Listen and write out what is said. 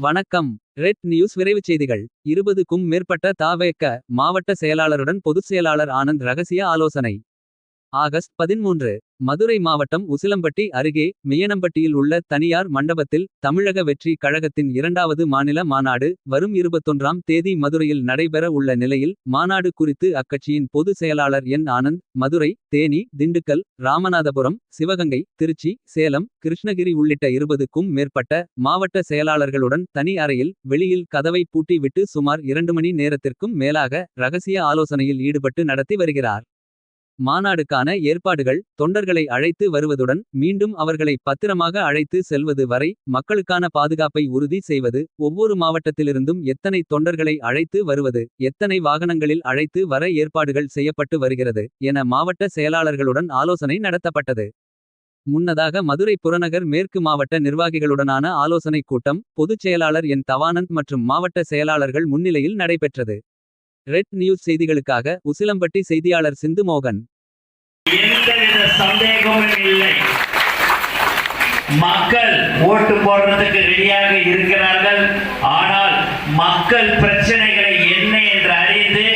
வணக்கம். Red news விரைவுச் செய்திகள். 20க்கும் மேற்பட்ட த.வே.க. மாவட்ட செயலாளருடன் பொதுச் செயலாளர் ஆனந்த் ரகசிய ஆலோசனை. ஆகஸ்ட் 13. மதுரை மாவட்டம் உசிலம்பட்டி அருகே மியனம்பட்டியில் உள்ள தனியார் மண்டபத்தில் தமிழக வெற்றி கழகத்தின் இரண்டாவது மாநில மாநாடு வரும் 21ஆம் தேதி மதுரையில் நடைபெற உள்ள நிலையில் மாநாடு குறித்து அக்கட்சியின் பொது செயலாளர் என். ஆனந்த் மதுரை, தேனி, திண்டுக்கல், ராமநாதபுரம், சிவகங்கை, திருச்சி, சேலம், கிருஷ்ணகிரி உள்ளிட்ட 20க்கும் மேற்பட்ட மாவட்ட செயலாளர்களுடன் தனி அறையில் வெளியில் கதவை பூட்டி விட்டு சுமார் 2 மணி நேரத்திற்கும் மேலாக ரகசிய ஆலோசனையில் ஈடுபட்டு நடத்தி வருகிறார். மாநாடுக்கான ஏற்பாடுகள் தொண்டர்களை அழைத்து வருவதுடன் மீண்டும் அவர்களை பத்திரமாக அழைத்து செல்வது வரை மக்களுக்கான பாதுகாப்பை உறுதி செய்வது. ஒவ்வொரு மாவட்டத்திலிருந்தும் எத்தனை தொண்டர்களை அழைத்து வருவது, எத்தனை வாகனங்களில் அழைத்து வர ஏற்பாடுகள் செய்யப்பட்டு வருகிறது என மாவட்ட செயலாளர்களுடன் ஆலோசனை நடத்தப்பட்டது. முன்னதாக மதுரை புறநகர் மேற்கு மாவட்ட நிர்வாகிகளுடனான ஆலோசனைக் கூட்டம் பொதுச் செயலாளர் என். தவானந்த் மற்றும் மாவட்ட செயலாளர்கள் முன்னிலையில் நடைபெற்றது. ரெட் நியூஸ் செய்திகளுக்காக உசிலம்பட்டி செய்தியாளர் சிந்து மோகன். எந்தவித சந்தேகமும் இல்லை. மக்கள் ஓட்டு போடுறதுக்கு ரெடியாக இருக்கிறார்கள். ஆனால் மக்கள் பிரச்சனைகளை என்ன என்று அறிந்து